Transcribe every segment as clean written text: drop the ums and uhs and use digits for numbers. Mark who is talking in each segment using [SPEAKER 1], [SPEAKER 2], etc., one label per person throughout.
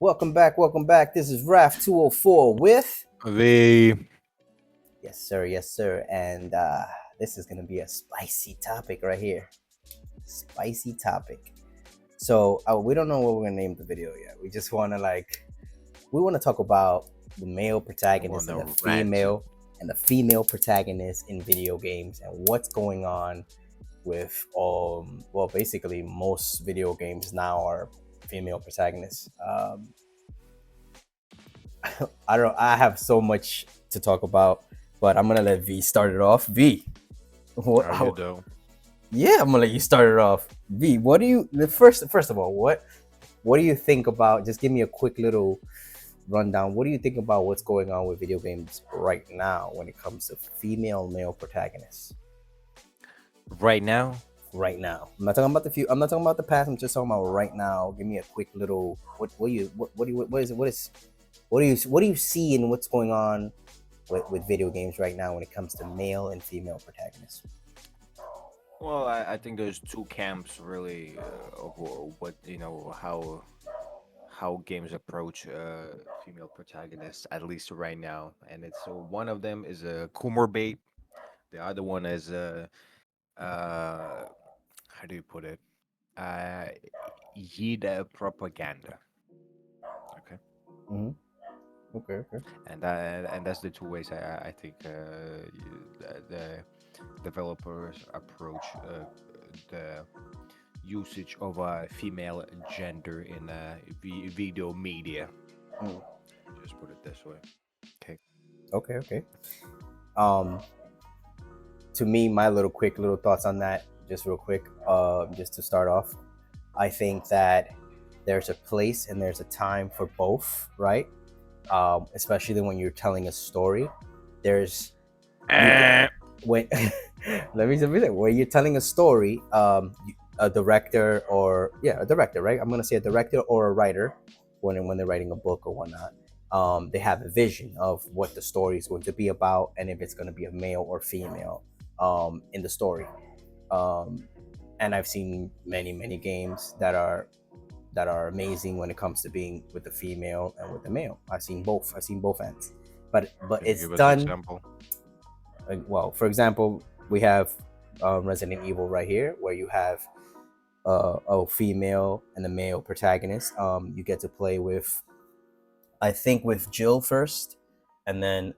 [SPEAKER 1] Welcome back, welcome back. This is RAF 204 with
[SPEAKER 2] The
[SPEAKER 1] yes sir. And this is gonna be a spicy topic right here. Spicy topic. So we don't know what we're gonna name the video yet. We just wanna we wanna talk about the male
[SPEAKER 2] on
[SPEAKER 1] protagonist and the
[SPEAKER 2] the rant.
[SPEAKER 1] female protagonist in video games and what's going on with basically most video games now are female protagonists. I don't. I have so much to talk about, but I'm gonna let V start it off. V, what?
[SPEAKER 2] Are you though?
[SPEAKER 1] Yeah, I'm gonna let you start it off. V, what do you the first of all, what do you think about? Just give me a quick little rundown. What do you think about what's going on with video games right now when it comes to female male protagonists?
[SPEAKER 2] Right now,
[SPEAKER 1] Right now, I'm not talking about the few. I'm not talking about the past. I'm just talking about right now. Give me a quick little. What do you what is it? What do you see and what's going on with video games right now when it comes to male and female protagonists?
[SPEAKER 2] well, I think there's two camps really of what how games approach female protagonists, at least right now, and it's one of them is a Kumar bait, the other one is a how do you put it? Uh, Yida propaganda. Okay.
[SPEAKER 1] Mm-hmm. Okay, okay.
[SPEAKER 2] And that's the two ways I think the developers approach the usage of female gender in video media.
[SPEAKER 1] Mm.
[SPEAKER 2] Just put it this way. Okay.
[SPEAKER 1] Okay, okay. Um, to me, my quick little thoughts on that, just real quick, just to start off, I think that there's a place and there's a time for both, right? Especially when you're telling a story. There's you can, when let me say when you're telling a story, a director or a director, right? I'm gonna say a director or a writer when they're writing a book or whatnot. They have a vision of what the story is going to be about and if it's going to be a male or female in the story. Um, and I've seen many games that are amazing when it comes to being with the female and with the male. I've seen both. I've seen both ends, but
[SPEAKER 2] Can you
[SPEAKER 1] it's
[SPEAKER 2] give us an
[SPEAKER 1] done
[SPEAKER 2] example?
[SPEAKER 1] well. For example, we have Resident Evil right here, where you have a female and a male protagonist. You get to play with, I think, with Jill first, and then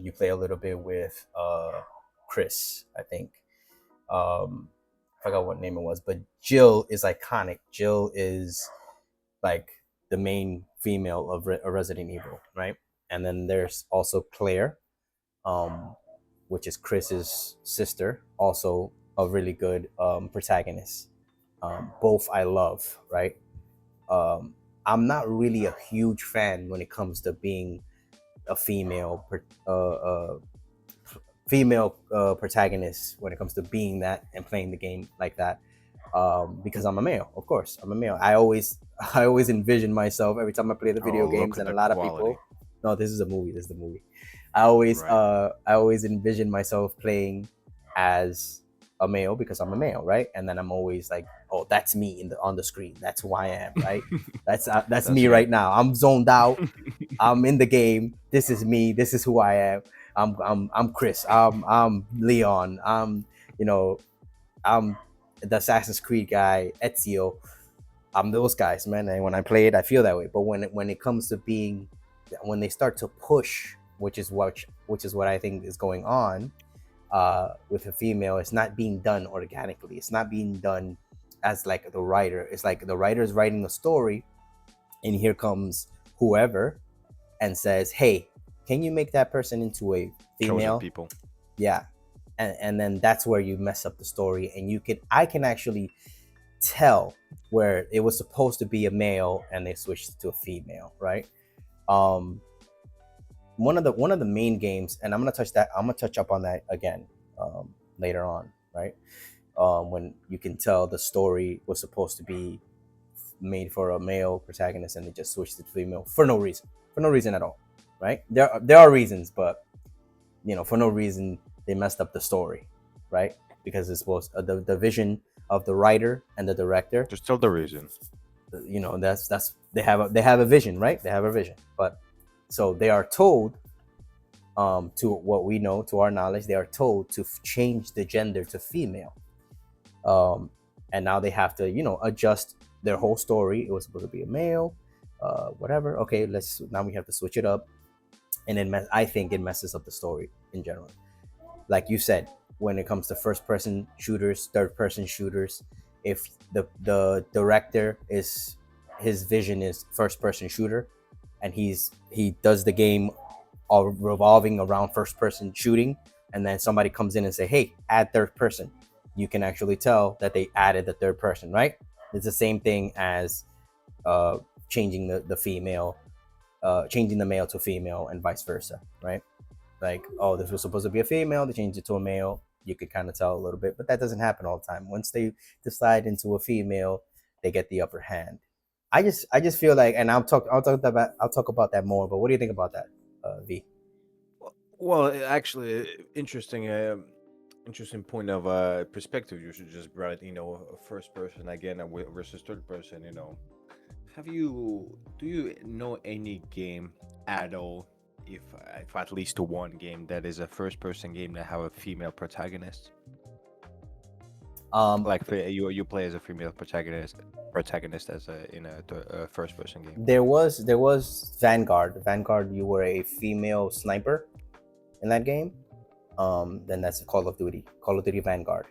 [SPEAKER 1] you play a little bit with Chris. I think I forgot what name it was, but Jill is iconic. Jill is like the main female of Resident Evil, right? And then there's also Claire, um, which is Chris's sister, also a really good protagonist. Both I love, right? Um, I'm not really a huge fan when it comes to being a female protagonist when it comes to being that and playing the game like that. Because I'm a male, of course. I'm a male. I always envision myself every time I play the video
[SPEAKER 2] Oh,
[SPEAKER 1] games,
[SPEAKER 2] look at
[SPEAKER 1] and a
[SPEAKER 2] the
[SPEAKER 1] lot of
[SPEAKER 2] quality.
[SPEAKER 1] people. No, this is a movie. This is the movie.
[SPEAKER 2] Right.
[SPEAKER 1] I always envision myself playing as a male because I'm a male, right? And then I'm always like, oh, that's me on the screen. That's who I am, right? That's
[SPEAKER 2] That's
[SPEAKER 1] me
[SPEAKER 2] you.
[SPEAKER 1] right now. I'm zoned out. I'm in the game. This is me. This is who I am. I'm Chris. I'm Leon. You know I'm the Assassin's Creed guy, Ezio. I'm those guys, man. And when I play it, I feel that way. But when it comes to being, when they start to push, which is what I think is going on with a female, it's not being done organically. It's not being done as like the writer. It's like the writer is writing a story, and here comes whoever and says, "Hey, can you make that person into a
[SPEAKER 2] Chosen
[SPEAKER 1] female?"
[SPEAKER 2] people.
[SPEAKER 1] Yeah, and then that's where you mess up the story, and I can actually tell where it was supposed to be a male and they switched it to a female, right? um one of the main games, and I'm gonna touch up on that again later on, right? When you can tell the story was supposed to be made for a male protagonist and they just switched it to female for no reason at all, right? There are reasons, but for no reason they messed up the story, right? Because it's supposed the vision of the writer and the director.
[SPEAKER 2] There's still the reason.
[SPEAKER 1] That's they have a vision, right? They have a vision. But so they are told, to what we know, to our knowledge, they are told to change the gender to female. And now they have to, adjust their whole story. It was supposed to be a male, whatever. Okay, now we have to switch it up. And then I think it messes up the story in general. Like you said, when it comes to first person shooters, third person shooters, if the director is, his vision is first person shooter, and he does the game all revolving around first person shooting, and then somebody comes in and say, hey, add third person, you can actually tell that they added the third person, right? It's the same thing as changing the female, changing the male to female, and vice versa, right? Like, oh, this was supposed to be a female, they changed it to a male. You could kind of tell a little bit, but that doesn't happen all the time. Once they decide into a female, they get the upper hand. I just feel like, and I'll talk about that more. But what do you think about that, V?
[SPEAKER 2] Well, actually, interesting. Interesting point of perspective. You should just brought, a first person again versus third person. Do you know any game at all, if at least one game that is a first person game that have a female protagonist?
[SPEAKER 1] Um,
[SPEAKER 2] Like you play as a female protagonist as a first person game.
[SPEAKER 1] there was Vanguard. Vanguard, you were a female sniper in that game. Then that's Call of Duty Vanguard.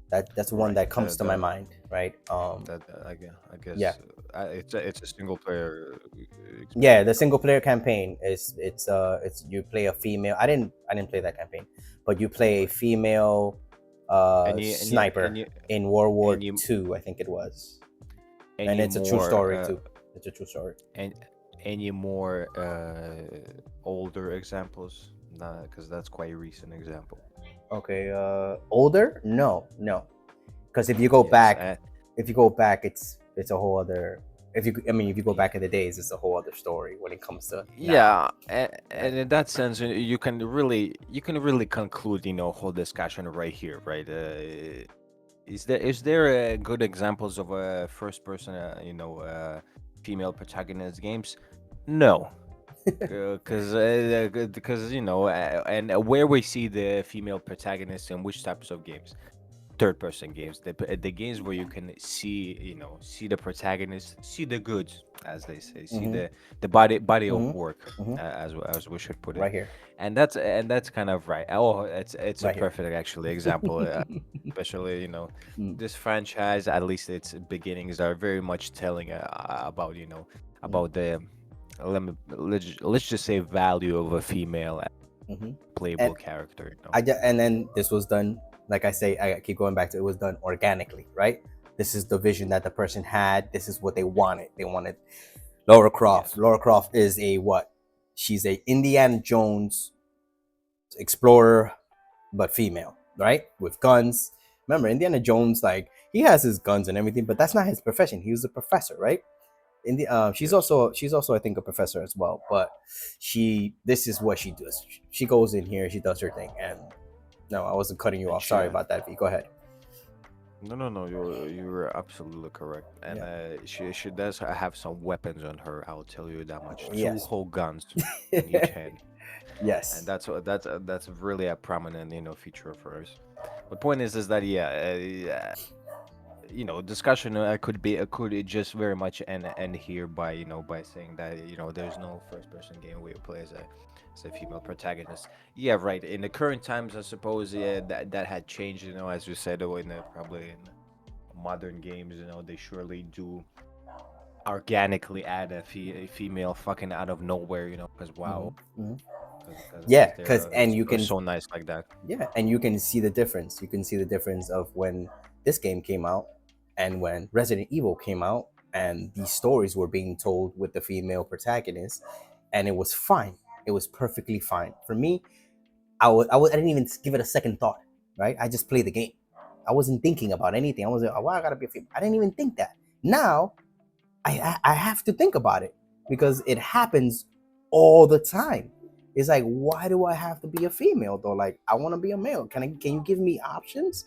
[SPEAKER 1] That's one
[SPEAKER 2] Right.
[SPEAKER 1] that comes to my mind, right?
[SPEAKER 2] I guess
[SPEAKER 1] Yeah,
[SPEAKER 2] it's a single player
[SPEAKER 1] yeah.
[SPEAKER 2] experience,
[SPEAKER 1] The single player campaign is, it's you play a female. I didn't play that campaign, but you play a
[SPEAKER 2] Right.
[SPEAKER 1] female
[SPEAKER 2] And you and you and
[SPEAKER 1] sniper
[SPEAKER 2] you
[SPEAKER 1] in World War
[SPEAKER 2] and you
[SPEAKER 1] II, I think it was,
[SPEAKER 2] and
[SPEAKER 1] and
[SPEAKER 2] you
[SPEAKER 1] it's a true
[SPEAKER 2] more
[SPEAKER 1] story too. It's a true story.
[SPEAKER 2] and any more older examples? Nah, because that's quite a recent example.
[SPEAKER 1] Okay, older? No, no, because if you go
[SPEAKER 2] Yes,
[SPEAKER 1] back, it's a whole other. If you go
[SPEAKER 2] y-
[SPEAKER 1] back in the days, it's a whole other story when it comes to now,
[SPEAKER 2] yeah, and
[SPEAKER 1] right?
[SPEAKER 2] in that sense, you can really conclude, whole discussion right here, right? Is there good examples of first person, female protagonist games? No, because and where we see the female protagonists in which types of games? Third person games, the games where you can see the protagonist, see the goods, as they say, see
[SPEAKER 1] Mm-hmm.
[SPEAKER 2] the body of
[SPEAKER 1] Mm-hmm.
[SPEAKER 2] work,
[SPEAKER 1] Mm-hmm.
[SPEAKER 2] as we should put it.
[SPEAKER 1] Right here.
[SPEAKER 2] And that's kind of right. Oh, it's a
[SPEAKER 1] Right here.
[SPEAKER 2] perfect actually example, especially
[SPEAKER 1] Mm,
[SPEAKER 2] this franchise, at least its beginnings are very much telling about
[SPEAKER 1] mm,
[SPEAKER 2] about the let's just say value of a female
[SPEAKER 1] mhm.
[SPEAKER 2] playable
[SPEAKER 1] And
[SPEAKER 2] character.
[SPEAKER 1] and then this was done, like I say, I keep going back to, it was done organically, right? This is the vision that the person had. This is what they wanted. They wanted Laura Croft.
[SPEAKER 2] Yes.
[SPEAKER 1] Laura Croft is a what? She's a Indiana Jones explorer, but female, right? With guns. Remember, Indiana Jones, like, he has his guns and everything, but that's not his profession. He was a professor, right? She's
[SPEAKER 2] Yes.
[SPEAKER 1] also I think a professor as well, but this is what she does. She goes in here, she does her thing. And no, I wasn't cutting you
[SPEAKER 2] And
[SPEAKER 1] off.
[SPEAKER 2] she
[SPEAKER 1] Sorry about that, V. Go ahead.
[SPEAKER 2] No, no, no. You were absolutely correct. And
[SPEAKER 1] Yeah.
[SPEAKER 2] she does have some weapons on her. I'll tell you that much. Two
[SPEAKER 1] Yes.
[SPEAKER 2] whole guns in each hand, and
[SPEAKER 1] Yes.
[SPEAKER 2] that's really a prominent feature of hers. The point is that yeah, discussion could just very much end here by by saying that there's no first person game where you play as a female protagonist. Yeah, right. In the current times, I suppose, yeah, that had changed. As you said, probably in modern games, they surely do organically add a female fucking out of nowhere. Because
[SPEAKER 1] Hmm.
[SPEAKER 2] wow,
[SPEAKER 1] Hmm.
[SPEAKER 2] because
[SPEAKER 1] Yeah,
[SPEAKER 2] they're
[SPEAKER 1] and you
[SPEAKER 2] they're
[SPEAKER 1] can,
[SPEAKER 2] so nice like that.
[SPEAKER 1] see the difference. You can see the difference of when this game came out and when Resident Evil came out, and these stories were being told with the female protagonist, and it was fine. It was perfectly fine for me. I didn't even give it a second thought. Right? I just played the game. I wasn't thinking about anything. I was like, oh, why I gotta be a female? I didn't even think that. Now I have to think about it because it happens all the time. It's like, why do I have to be a female though? Like, I want to be a male. Can you give me options?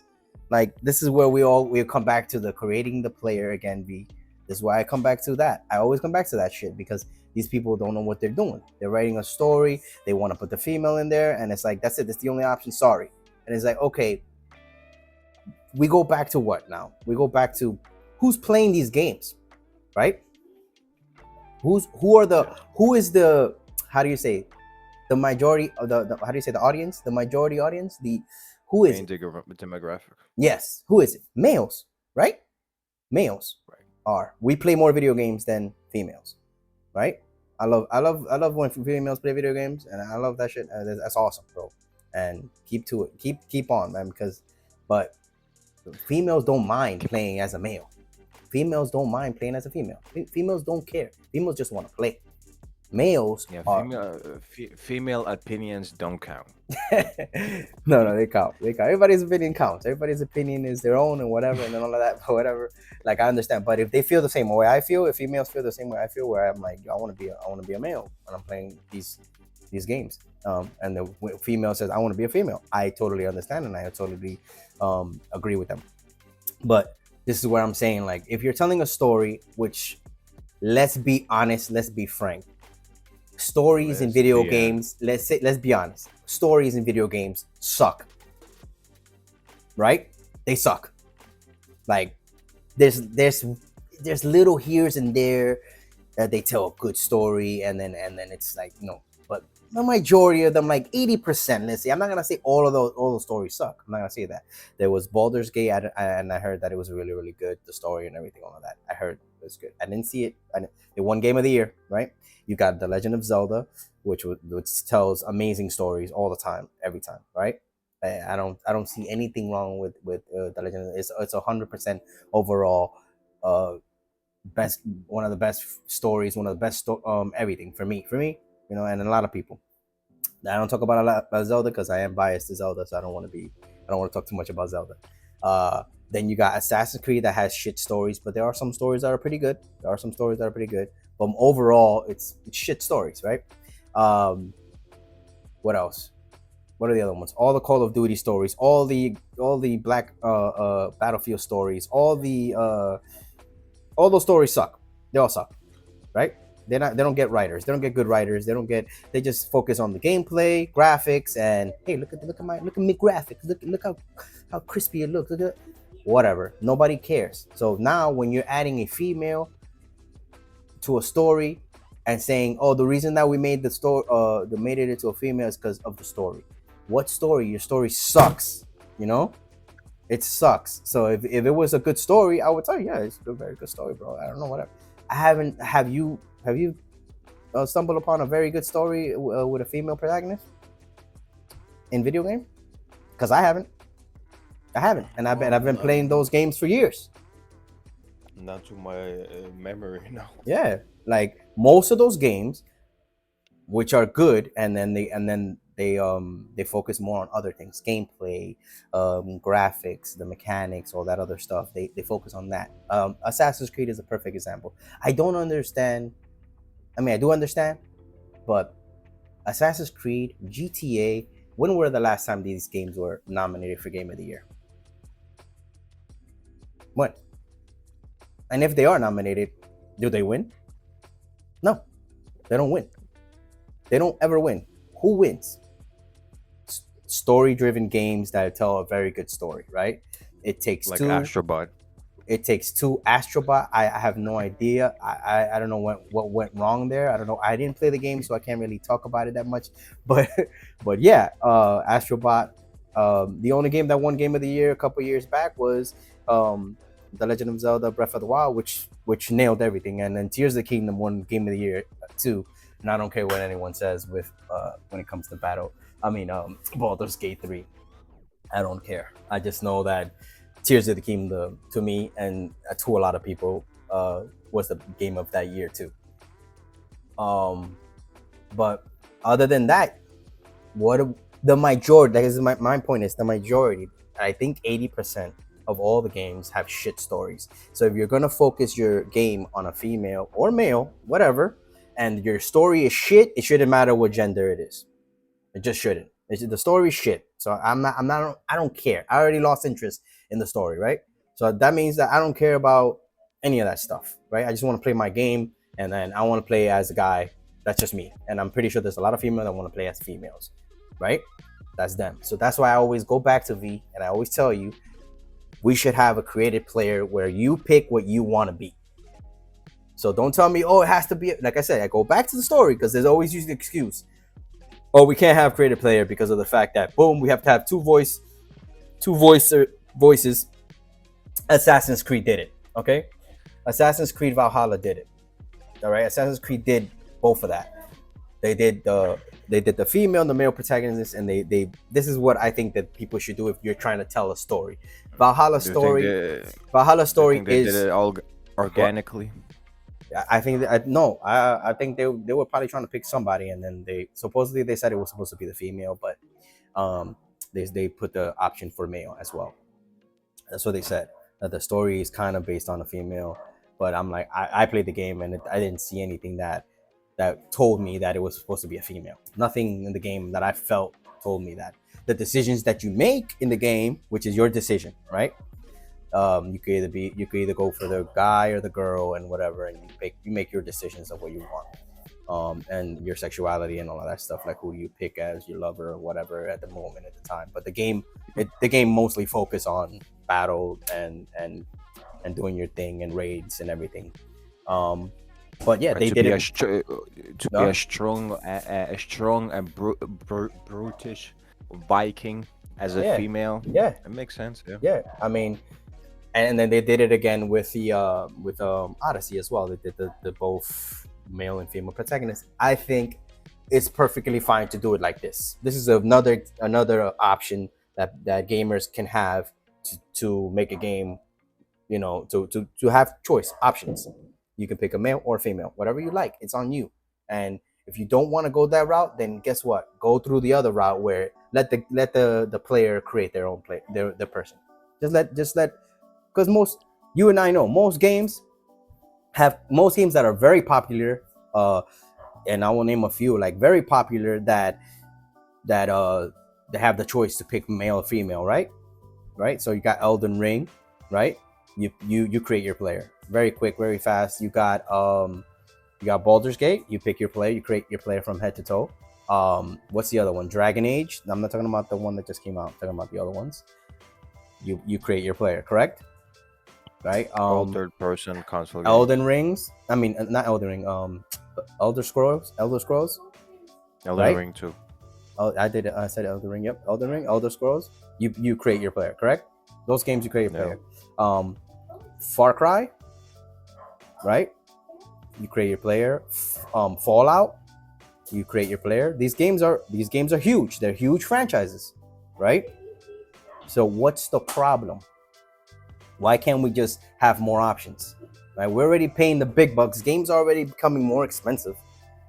[SPEAKER 1] Like, this is where we come back to the creating the player again, V. This is why I come back to that. I always come back to that shit because these people don't know what they're doing. They're writing a story. They want to put the female in there, and it's like, that's it. That's the only option. Sorry. And it's like, okay, we go back to what now? We go back to who's playing these games, right? Who is the, how do you say, the majority of the how do you say, the audience, the majority audience, the who is
[SPEAKER 2] Main
[SPEAKER 1] it?
[SPEAKER 2] demographic.
[SPEAKER 1] Yes, who is it? Males, right? Males
[SPEAKER 2] Right.
[SPEAKER 1] are. We play more video games than females, right? I love when females play video games, and I love that shit. That's awesome, bro. And keep to it. Keep on, man. Because, but females don't mind playing as a male. Females don't mind playing as a female. Females don't care. Females just want to play. Males
[SPEAKER 2] Yeah,
[SPEAKER 1] are
[SPEAKER 2] female opinions don't count.
[SPEAKER 1] no, they count. They count. Everybody's opinion counts. Everybody's opinion is their own and whatever, and then all of that, but whatever. Like, I understand, but if they feel the same way I feel, if females feel the same way I feel, where I'm like, I want to be a male when I'm playing these games, and the female says I want to be a female, I totally understand and I totally agree with them. But this is what I'm saying. Like, if you're telling a story, which, let's be honest, let's be frank, stories in video games, let's be honest, stories in video games suck, right? They suck. Like, there's little here's and there that they tell a good story, and then it's like, but the majority of them, like 80%, let's say, I'm not gonna say all those stories suck. I'm not gonna say that. There was Baldur's Gate, and I heard that it was really, really good, the story and everything, all of that. I heard it was good. I didn't see it. It won Game of the Year, right? You got The Legend of Zelda, which tells amazing stories all the time, every time, right? I don't see anything wrong with The Legend. It's 100% overall best, one of the best stories, one of the best everything for me, and a lot of people. I don't talk about a lot about Zelda because I am biased to Zelda, so I don't want to talk too much about Zelda. Then you got Assassin's Creed that has shit stories, but there are some stories that are pretty good. But overall, it's shit stories, right? What else? What are the other ones? All the Call of Duty stories, all the Black Battlefield stories, all those stories suck. They all suck, right? They don't get writers. They don't get good writers. They just focus on the gameplay, graphics, and hey, look at me graphics. Look how crispy it looks. Look at whatever. Nobody cares. So now when you're adding a female to a story and saying, "Oh, the reason that we made the story, made it into a female is because of the story." What story? Your story sucks. It sucks. So if it was a good story, I would tell you, yeah, it's a very good story, bro. I don't know, whatever. I haven't. Have you stumbled upon a very good story with a female protagonist in video game? Because I haven't, and I've been playing those games for years.
[SPEAKER 2] Not to my memory, no.
[SPEAKER 1] Yeah, like most of those games, which are good, and then they focus more on other things, gameplay, graphics, the mechanics, all that other stuff. They focus on that. Assassin's Creed is a perfect example. I don't understand. I mean, I do understand, but Assassin's Creed, GTA, when were the last time these games were nominated for Game of the Year? When? And if they are nominated, do they win? No, they don't win. They don't ever win. Who wins? Story-driven games that tell a very good story, right? It takes
[SPEAKER 2] like
[SPEAKER 1] two.
[SPEAKER 2] Astrobot.
[SPEAKER 1] It takes two. Astrobot, I have no idea. I don't know what went wrong there. I don't know. I didn't play the game, so I can't really talk about it that much. But yeah, Astrobot. The only game that won Game of the Year a couple years back was The Legend of Zelda: Breath of the Wild, which nailed everything. And then Tears of the Kingdom won Game of the Year too. And I don't care what anyone says with when it comes to Baldur's Gate 3. I don't care. I just know that Tears of the Kingdom, to me and to a lot of people, was the game of that year too. But other than that, what the majority, that is my point, is the majority, I think 80% of all the games have shit stories. So if you're gonna focus your game on a female or male, whatever, and your story is shit, it shouldn't matter what gender it is. It just shouldn't. The story is shit. So I don't care. I already lost interest in the story, right? So that means that I don't care about any of that stuff, right? I just want to play my game, and then I want to play as a guy. That's just me, and I'm pretty sure there's a lot of females that want to play as females, right? That's them. So that's why I always go back to V, and I always tell you, we should have a created player where you pick what you want to be. So don't tell me, oh, it has to be. Like I said, I go back to the story because there's always usually the excuse. Oh, we can't have created player because of the fact that boom, we have to have two voices. Assassin's Creed did it. Okay, Assassin's Creed Valhalla did it. All right, Assassin's Creed did both of that. They did the female and the male protagonist, and they this is what I think that people should do if you're trying to tell a story. Valhalla
[SPEAKER 2] Do you
[SPEAKER 1] story
[SPEAKER 2] think they
[SPEAKER 1] is.
[SPEAKER 2] did it all organically?
[SPEAKER 1] I think I think they were probably trying to pick somebody, and then they supposedly they said it was supposed to be the female, but they put the option for male as well. That's what they said. That the story is kind of based on a female, but I'm like I played the game and I didn't see anything that told me that it was supposed to be a female. Nothing in the game that I felt told me that. The decisions that you make in the game, which is your decision, right? You could either go for the guy or the girl and whatever, and you make your decisions of what you want, and your sexuality and all of that stuff, like who you pick as your lover or whatever at the moment at the time. But the game mostly focus on battle and doing your thing and raids and everything. But yeah, they
[SPEAKER 2] to
[SPEAKER 1] did
[SPEAKER 2] be
[SPEAKER 1] it.
[SPEAKER 2] to be a strong and brutish Viking as a
[SPEAKER 1] Yeah.
[SPEAKER 2] female.
[SPEAKER 1] Yeah,
[SPEAKER 2] It makes sense. Yeah.
[SPEAKER 1] yeah. I mean, and then they did it again with the Odyssey as well. They did the both male and female protagonists. I think it's perfectly fine to do it like this. This is another option that gamers can have to make a game, you know, to have choice options. You can pick a male or a female, whatever you like. It's on you. And if you don't want to go that route, then guess what? Go through the other route where let the player create their own their person. Just let because you and I know most games that are very popular, and I will name a few like very popular that they have the choice to pick male or female, right? So you got Elden Ring, right? You create your player very quick, very fast. You got Baldur's Gate. You pick your player, you create your player from head to toe. What's the other one? Dragon Age. I'm not talking about the one that just came out. I'm talking about the other ones. You create your player, correct? Right.
[SPEAKER 2] All third person console game.
[SPEAKER 1] Elden Rings. I mean, not Elden Ring. Elder Scrolls.
[SPEAKER 2] Elden
[SPEAKER 1] right?
[SPEAKER 2] Ring too.
[SPEAKER 1] Oh, I did it. I said Elden Ring. Yep, Elden Ring, Elder Scrolls. You create your player, correct? Those games you create your player. Far Cry, right? You create your player. Fallout, you create your player. These games are huge. They're huge franchises, right? So what's the problem? Why can't we just have more options? Right? We're already paying the big bucks. Games are already becoming more expensive.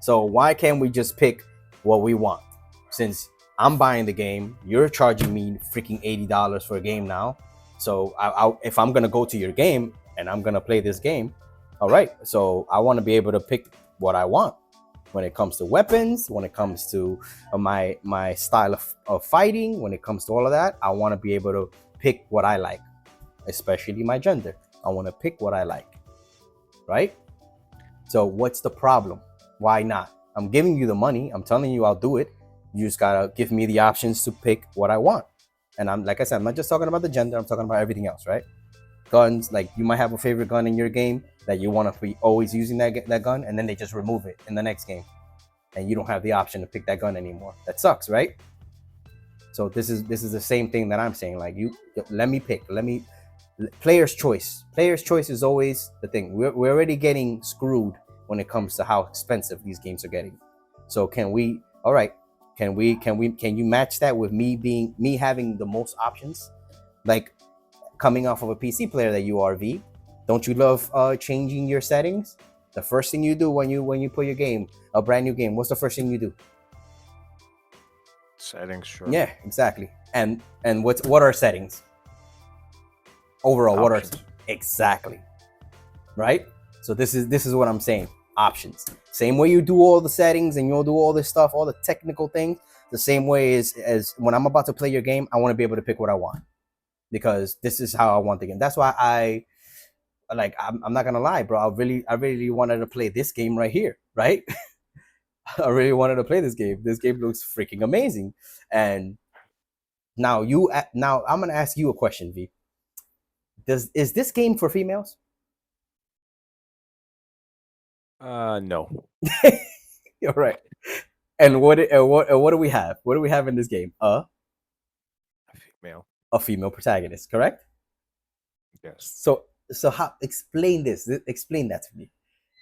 [SPEAKER 1] So why can't we just pick what we want? Since I'm buying the game, you're charging me freaking $80 for a game now. So if I'm gonna go to your game and I'm gonna play this game, all right. So I want to be able to pick what I want when it comes to weapons, when it comes to my style of fighting, when it comes to all of that. I want to be able to pick what I like, especially my gender. I want to pick what I like, right? So what's the problem? Why not? I'm giving you the money. I'm telling you I'll do it. You just gotta give me the options to pick what I want. And I'm like I said, I'm not just talking about the gender. I'm talking about everything else, right? Guns, like you might have a favorite gun in your game that you want to be always using that gun, and then they just remove it in the next game, and you don't have the option to pick that gun anymore. That sucks, right? So this is the same thing that I'm saying. Like you, let me pick. Player's choice. Player's choice is always the thing. We're already getting screwed when it comes to how expensive these games are getting. So can we? All right. Can you match that with me having the most options? Like coming off of a PC player that you are, V, don't you love changing your settings? The first thing you do when you put a brand new game, what's the first thing you do?
[SPEAKER 2] Settings, sure.
[SPEAKER 1] Yeah, exactly. And what are settings? Overall,
[SPEAKER 2] Options.
[SPEAKER 1] what are exactly? Right? So this is what I'm saying. Options. Same way you do all the settings and you'll do all this stuff, all the technical things, the same way as when I'm about to play your game, I want to be able to pick what I want. Because this is how I want the game. That's why like I'm not gonna lie, bro. I really wanted to play this game right here, right? I really wanted to play this game. This game looks freaking amazing. And now I'm gonna ask you a question, V. Is this game for females?
[SPEAKER 2] No.
[SPEAKER 1] All right. And what do we have? What do we have in this game?
[SPEAKER 2] Female.
[SPEAKER 1] A female protagonist, correct?
[SPEAKER 2] Yes.
[SPEAKER 1] So how explain this? Explain that to me.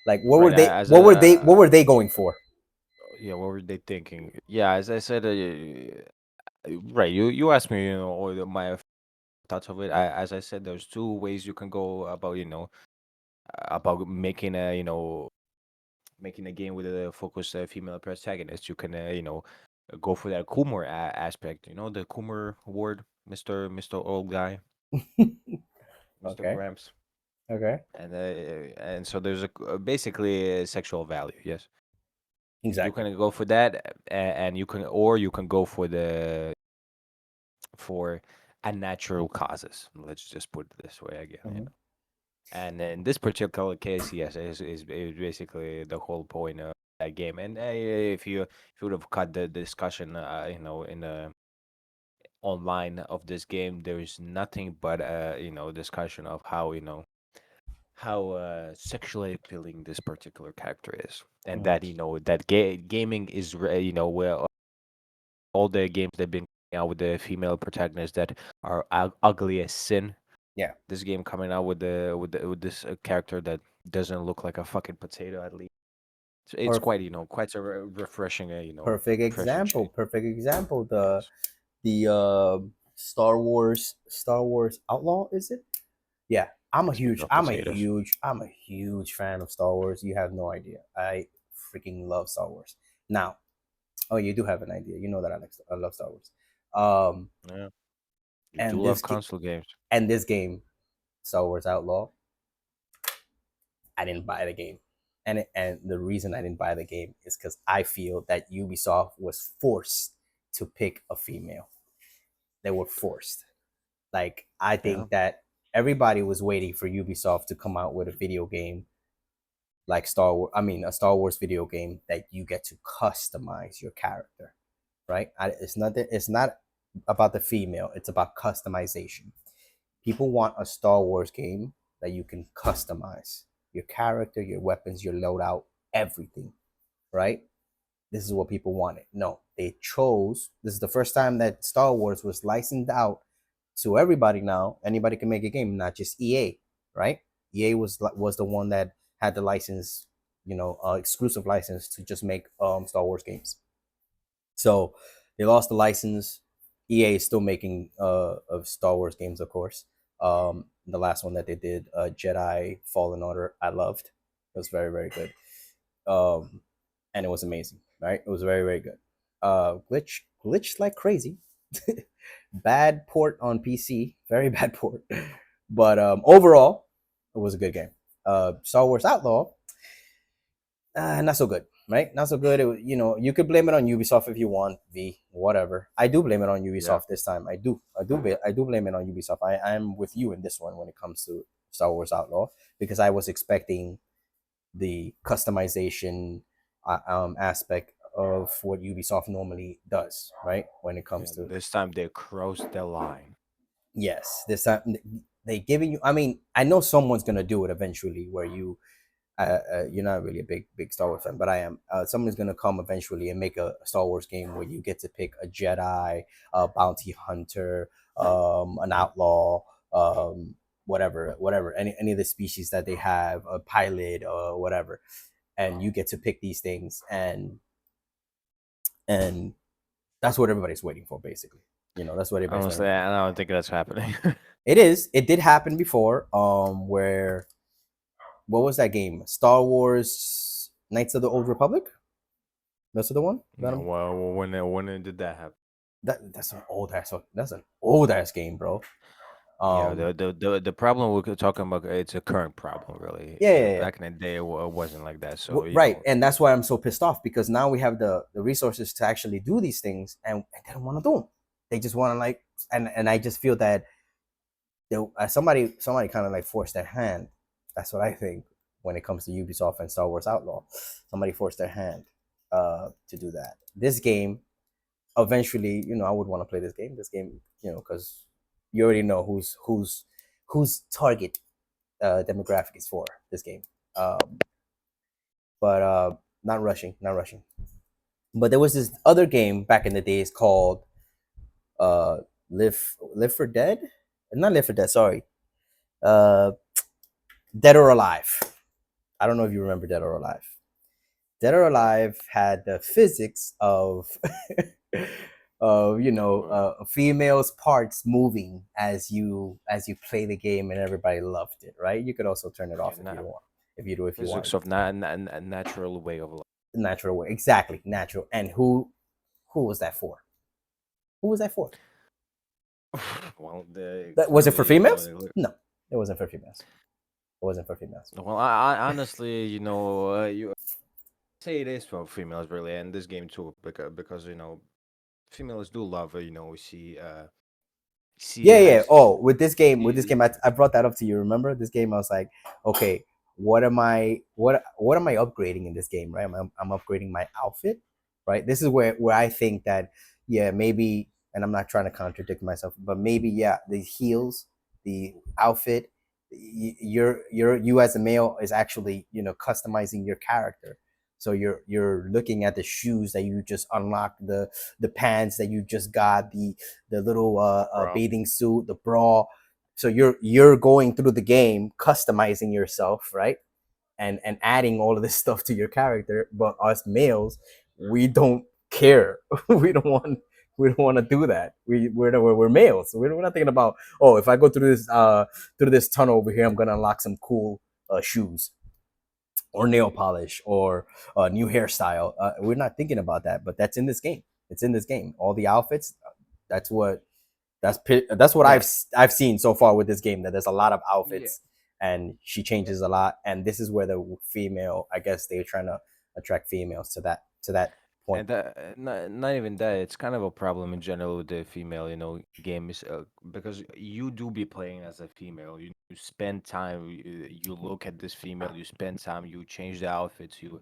[SPEAKER 1] Like
[SPEAKER 2] Right.
[SPEAKER 1] what were they going for?
[SPEAKER 2] Yeah. What were they thinking? Yeah. As I said, right. You asked me, my thoughts of it. As I said, there's two ways you can go about, about making making a game with a focused female protagonist. You can, go for that Coomer aspect. You know, the Coomer word, Mister Old Guy, Mister
[SPEAKER 1] Okay.
[SPEAKER 2] Gramps,
[SPEAKER 1] Okay.
[SPEAKER 2] and so there's basically a sexual value. Yes, you
[SPEAKER 1] Exactly.
[SPEAKER 2] can go for that, and you can go for for unnatural causes. Let's just put it this way again.
[SPEAKER 1] Mhm.
[SPEAKER 2] And in this particular case, yes, is basically the whole point of that game. And if you would have cut the discussion, in the online of this game, there is nothing but discussion of how how sexually appealing this particular character is, and
[SPEAKER 1] Mhm.
[SPEAKER 2] that that gaming is well, all the games they've been coming out with the female protagonists that are ugly as sin.
[SPEAKER 1] Yeah.
[SPEAKER 2] This game coming out with with this character that doesn't look like a fucking potato at least. So it's
[SPEAKER 1] Perf-
[SPEAKER 2] quite quite a refreshing
[SPEAKER 1] perfect
[SPEAKER 2] refreshing
[SPEAKER 1] example.
[SPEAKER 2] change.
[SPEAKER 1] Perfect example.
[SPEAKER 2] Yes.
[SPEAKER 1] The Star Wars Outlaw, is it? Yeah.
[SPEAKER 2] Speaking of potatoes,
[SPEAKER 1] I'm a huge fan of Star Wars. You have no idea. I freaking love Star Wars. Now, oh, you do have an idea. You know that I love Star Wars. Um,
[SPEAKER 2] yeah, you do
[SPEAKER 1] and
[SPEAKER 2] love console games.
[SPEAKER 1] this game, Star Wars Outlaw, I didn't buy the game. And the reason I didn't buy the game is because I feel that Ubisoft was forced to pick a female. They were forced. Like I
[SPEAKER 2] Yeah,
[SPEAKER 1] think that everybody was waiting for Ubisoft to come out with a video game like Star Wars. I mean, a Star Wars video game that you get to customize your character, right? It's not that it's not about the female. It's about customization. People want a Star Wars game that you can customize your character, your weapons, your loadout, everything, right? This is what people wanted. No, they chose. This is the first time that Star Wars was licensed out to everybody now. Anybody can make a game, not just EA, right? EA was the one that had the license, exclusive license to just make Star Wars games. So they lost the license. EA is still making of Star Wars games, of course. The last one that they did, Jedi Fallen Order, I loved. It was very very good. And it was amazing, right? It was very very good. Glitched like crazy. Bad port on PC, very bad port. But overall, it was a good game. Star Wars Outlaw, not so good, right? Not so good. You could blame it on Ubisoft if you want, V, whatever. I do blame it on
[SPEAKER 2] yeah,
[SPEAKER 1] Ubisoft this time. I do blame it on Ubisoft. I'm with you in this one when it comes to Star Wars Outlaw because I was expecting the customization aspect of what Ubisoft normally does, right? When it
[SPEAKER 2] yeah.
[SPEAKER 1] comes to
[SPEAKER 2] This time they crossed the line.
[SPEAKER 1] yes, this time they giving you. I mean, I know someone's gonna do it eventually, where you're not really a big Star Wars fan, but I am. Someone's gonna come eventually and make a Star Wars game where you get to pick a Jedi, a bounty hunter, an outlaw, whatever, any of the species that they have, a pilot or whatever, and you get to pick these things, and that's what everybody's waiting for, basically. That's what everybody's waiting
[SPEAKER 2] Honestly,
[SPEAKER 1] for.
[SPEAKER 2] I don't think that's happening.
[SPEAKER 1] It is. It did happen before. Where what was that game? Star Wars Knights of the Old Republic. That's the one.
[SPEAKER 2] No, well, when did that happen?
[SPEAKER 1] That's an old ass game, bro.
[SPEAKER 2] Yeah,
[SPEAKER 1] Um,
[SPEAKER 2] the problem we're talking about, it's a current problem, really.
[SPEAKER 1] yeah, yeah, yeah.
[SPEAKER 2] Back in the day, it wasn't like that. So
[SPEAKER 1] Right, and that's why I'm so pissed off because now we have the resources to actually do these things, and they don't want to do them. They just want to and I just feel that somebody kind of like forced their hand That's what I think when it comes to Ubisoft and Star Wars Outlaw. Somebody forced their hand to do that. This game, eventually, I would want to play this game. This game, because you already know whose target demographic is for this game. Um, but not rushing, not rushing. But there was this other game back in the days called uh, Live for Dead, not Live for Dead. Sorry, uh, Dead or Alive. I don't know if you remember Dead or Alive. Dead or Alive had the physics of of a female's parts moving as you play the game, and everybody loved it, right? You could also turn it
[SPEAKER 2] Yeah,
[SPEAKER 1] off if you don't want, if you
[SPEAKER 2] physics
[SPEAKER 1] wanted
[SPEAKER 2] of a natural way of life.
[SPEAKER 1] natural way, exactly, natural. And who was that for? Who was that for?
[SPEAKER 2] Well, the
[SPEAKER 1] That was it for
[SPEAKER 2] clearly,
[SPEAKER 1] females? No, it wasn't for females. It wasn't for females.
[SPEAKER 2] well, I honestly, you say it is for females really, and this game too, because females do love, see
[SPEAKER 1] Yeah, yeah.
[SPEAKER 2] has
[SPEAKER 1] Oh, with this
[SPEAKER 2] see,
[SPEAKER 1] game, I brought that up to you. Remember this game? I was like, okay, what am I upgrading in this game? Right? I'm upgrading my outfit. Right. This is where I think that, yeah, maybe, and I'm not trying to contradict myself, but maybe, yeah, the heels, the outfit, you as a male is actually customizing your character. So you're looking at the shoes that you just unlocked, the pants that you just got, the little
[SPEAKER 2] bro.
[SPEAKER 1] bathing suit, the bra. So you're going through the game, customizing yourself, right? And adding all of this stuff to your character. But us males, we don't care. we don't want we don't want to do that. We're males. So we're not thinking about, oh, if I go through this tunnel over here, I'm gonna unlock some cool shoes or nail polish or a new hairstyle. We're not thinking about that, but that's in this game. It's in this game. All the outfits. That's what that's what
[SPEAKER 2] Yeah,
[SPEAKER 1] I've seen so far with this game. That there's a lot of
[SPEAKER 2] yeah.
[SPEAKER 1] outfits, and she changes a lot. And this is where the female, I guess, they're trying to attract females to that point.
[SPEAKER 2] And that, not even that, it's kind of a problem in general with the female, games, because you do be playing as a female. You spend time, you look at this female, you spend time, you change the outfits, you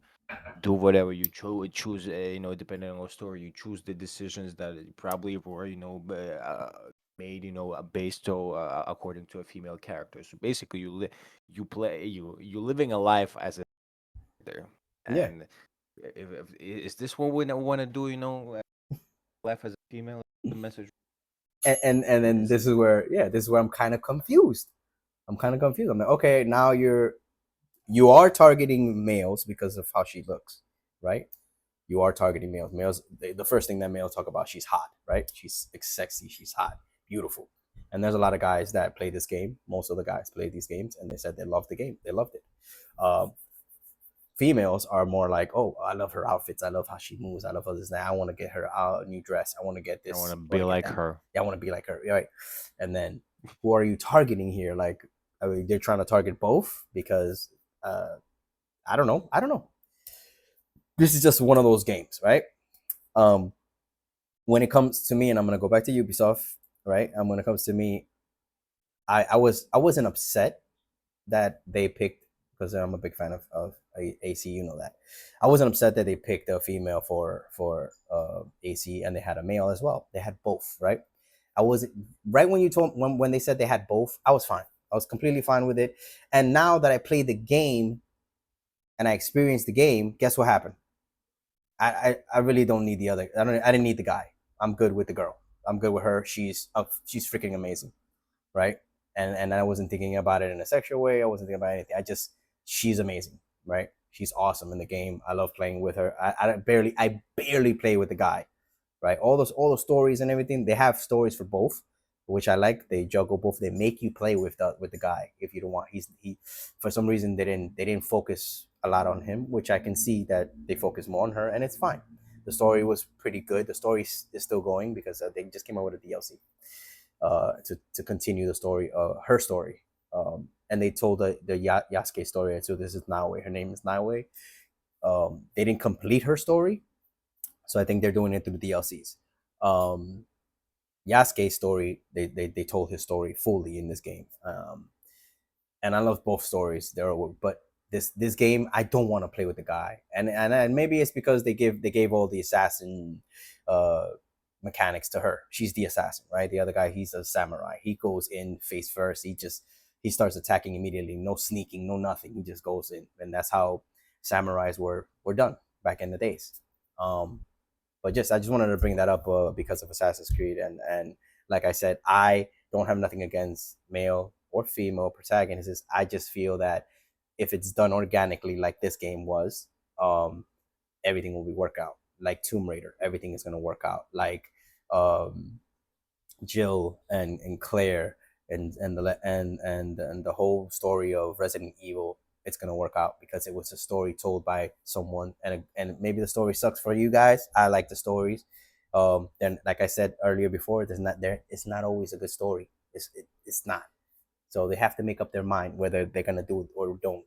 [SPEAKER 2] do whatever you choose, depending on the story, you choose the decisions that probably were, made, based according to a female character. So basically, you play, you living a life as a character,
[SPEAKER 1] Yeah,
[SPEAKER 2] and is this what we want to do? Life as a female, the message.
[SPEAKER 1] and then
[SPEAKER 2] Is it?
[SPEAKER 1] this is where I'm kind of confused. I'm like, okay, now you are targeting males because of how she looks, right? You are targeting males. The first thing that males talk about, she's hot, right? She's sexy, she's hot, beautiful. And there's a lot of guys that play this game. Most of the guys play these games, and they said they loved the game. They loved it. Um, Females are more like, oh, I love her outfits. I love how she moves. I love how this. That. I want to get her a new dress. I want to get
[SPEAKER 2] I want
[SPEAKER 1] this.
[SPEAKER 2] to
[SPEAKER 1] I want
[SPEAKER 2] be
[SPEAKER 1] to get
[SPEAKER 2] like
[SPEAKER 1] that.
[SPEAKER 2] her.
[SPEAKER 1] Yeah, I want to be like her. Right. And then, who are you targeting here? Like, I mean, they're trying to target both because I don't know. I don't know. This is just one of those games, right? Um, when it comes to me, and I'm gonna go back to Ubisoft, right? And when it comes to me, I wasn't upset that they picked, because I'm a big fan of AC. You know that. I wasn't upset that they picked a female for AC, and they had a male as well. They had both, right? I was right when you told when they said they had both. I was fine. I was completely fine with it. And now that I played the game and I experienced the game, guess what happened? I really don't need the other. I didn't need the guy. I'm good with the girl. I'm good with her. She's freaking amazing, right? And I wasn't thinking about it in a sexual way. I wasn't thinking about anything. She's amazing, right? She's awesome in the game. I love playing with her. I barely play with the guy, right? All the stories and everything. They have stories for both, which I like. They juggle both. They make you play with the guy if you don't want. He For some reason they didn't focus a lot on him, which I can see that they focus more on her, and it's fine. The story was pretty good. The story is still going because they just came out with a DLC to continue the story, her story. And they told the Yasuke story. So this is Naoe. Her name is Naoe. They didn't complete her story, so I think they're doing it through DLCs. Um, Yasuke's story, they told his story fully in this game. and I love both stories. But this game, I don't want to play with the guy, and maybe it's because they gave all the assassin uh, mechanics to her. She's the assassin, right? The other guy, he's a samurai. He goes in face first. He starts attacking immediately. No sneaking, no nothing. He just goes in, and that's how samurais were done back in the days. Um, but I just wanted to bring that up because of Assassin's Creed, and like I said, I don't have nothing against male or female protagonists. I just feel that if it's done organically, like this game was, um, everything will be work out. Like Tomb Raider, everything is gonna work out. Like um, Jill and Claire and the whole story of Resident Evil, it's gonna work out because it was a story told by someone, and maybe the story sucks for you guys. I like the stories. Then, like I said earlier before, it's not always a good story. It's not. So they have to make up their mind whether they're gonna do it or don't.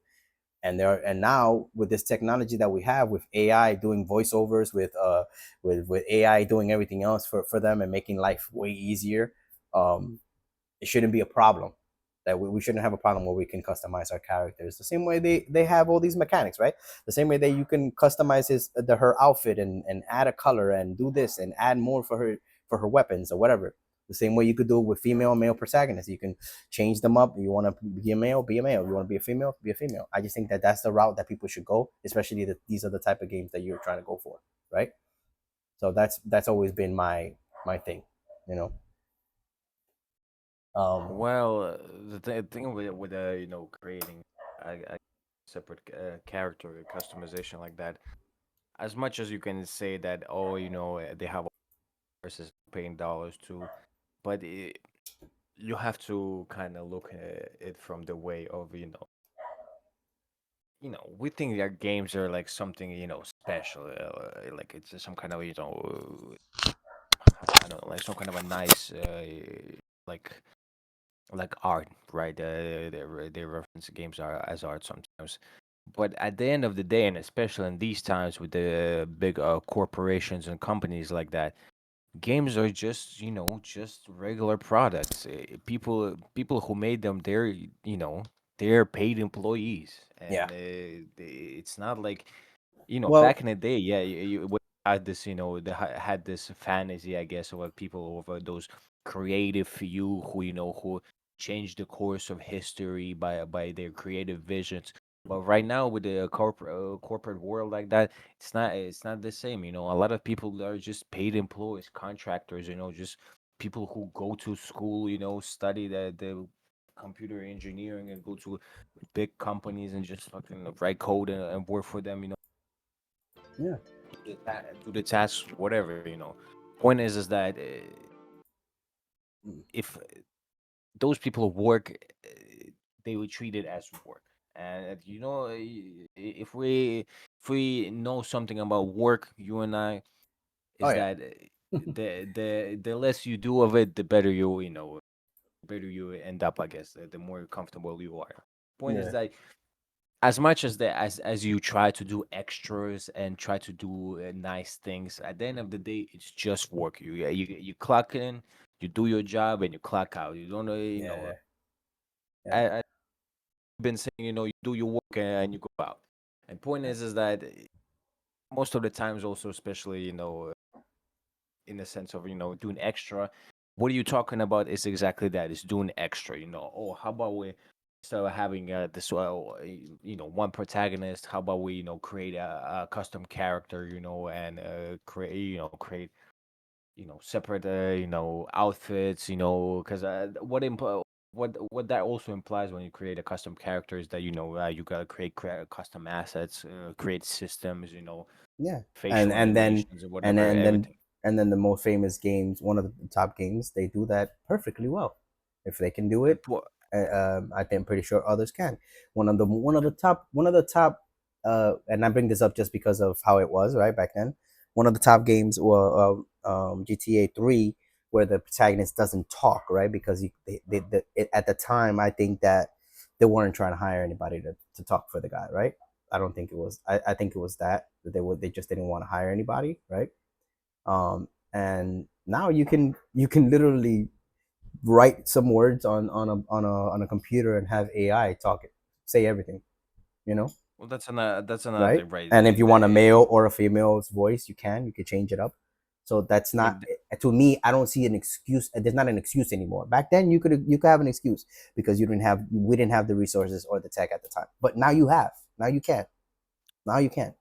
[SPEAKER 1] And now with this technology that we have, with AI doing voiceovers, with AI doing everything else for them and making life way easier, it shouldn't be a problem. That we shouldn't have a problem where we can customize our characters the same way they have all these mechanics, right? The same way that you can customize her outfit and add a color and do this and add more for her weapons or whatever. The same way you could do it with female and male protagonists. You can change them up. You want to be a male, be a male. You want to be a female, be a female. I just think that that's the route that people should go, especially that these are the type of games that you're trying to go for, right? So that's always been my thing, you know. Um,
[SPEAKER 2] Well, thing with creating a separate character customization like that, as much as you can say that, oh, they have versus paying dollars too, but you have to kind of look at it from the way of we think that games are like something special, like it's some kind of I don't know, like some kind of a nice like art, right? They reference games are as art sometimes. But at the end of the day, and especially in these times with the big corporations and companies like that, games are just just regular products. People who made them, they're paid employees,
[SPEAKER 1] yeah.
[SPEAKER 2] and it's not like
[SPEAKER 1] Well,
[SPEAKER 2] back in the day, yeah, we had this, they had this fantasy, I guess, of people over those creative few who who changed the course of history by their creative visions. But right now, with the corporate world like that, it's not the same. A lot of people are just paid employees, contractors. Just people who go to school, study the computer engineering and go to big companies and just fucking write code and work for them.
[SPEAKER 1] yeah.
[SPEAKER 2] Do the tasks, whatever. Point is that
[SPEAKER 1] Mm.
[SPEAKER 2] if those people work, they would treat it as work. And if we know something about work, you and I,
[SPEAKER 1] Oh
[SPEAKER 2] is
[SPEAKER 1] yeah.
[SPEAKER 2] that the less you do of it, the better better you end up. I guess the more comfortable you are. Point is
[SPEAKER 1] Yeah.
[SPEAKER 2] that as much as as you try to do extras and try to do nice things, at the end of the day it's just work. You clock in, you do your job, and you clock out. You don't know,
[SPEAKER 1] Yeah. Yeah.
[SPEAKER 2] I've been saying, you do your work and you go out. And point is that most of the times also, especially in the sense of doing extra, what are you talking about is exactly that, is doing extra. Oh, how about we, instead of having this one protagonist, how about we create a custom character, and create separate outfits, because what that also implies when you create a custom character is that you gotta create custom assets, create systems,
[SPEAKER 1] Yeah. And
[SPEAKER 2] facial
[SPEAKER 1] and then
[SPEAKER 2] animations and
[SPEAKER 1] and
[SPEAKER 2] whatever,
[SPEAKER 1] then then
[SPEAKER 2] everything.
[SPEAKER 1] and then the most famous games, one of the top games, they do that perfectly well. If they can do it, I think I'm pretty sure others can. And I bring this up just because of how it was right back then. One of the top games were GTA 3, where the protagonist doesn't talk, right? Because at the time, I think that they weren't trying to hire anybody to talk for the guy, right? I don't think it was. I think it was that they just didn't want to hire anybody, right? And now you can literally write some words on a computer and have AI talk it, say everything, you know,
[SPEAKER 2] Well, that's another
[SPEAKER 1] right?
[SPEAKER 2] thing, right?
[SPEAKER 1] And if you want a male or a female's voice, you can change it up. So that's
[SPEAKER 2] I
[SPEAKER 1] not,
[SPEAKER 2] mean,
[SPEAKER 1] to me, I don't see an excuse. There's not an excuse anymore. Back then you could have an excuse because we didn't have the resources or the tech at the time. But now you have. Now you can. Now you can.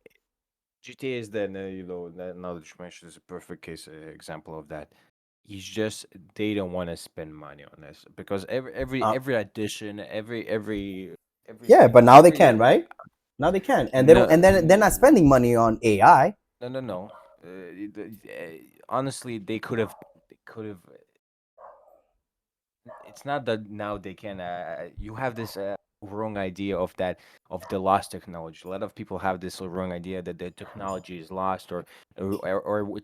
[SPEAKER 2] GTA is then, now that you mentioned, is a perfect case example of that. It's just they don't want to spend money on this because
[SPEAKER 1] Uh,
[SPEAKER 2] every addition, every
[SPEAKER 1] yeah,
[SPEAKER 2] you
[SPEAKER 1] but
[SPEAKER 2] know
[SPEAKER 1] now they
[SPEAKER 2] every
[SPEAKER 1] can, right? Now they can, and they don't,
[SPEAKER 2] no
[SPEAKER 1] and then they're not spending money on AI.
[SPEAKER 2] no. Honestly, they could have. It's not that now they can. You have this wrong idea of that of the lost technology. A lot of people have this wrong idea that the technology is lost or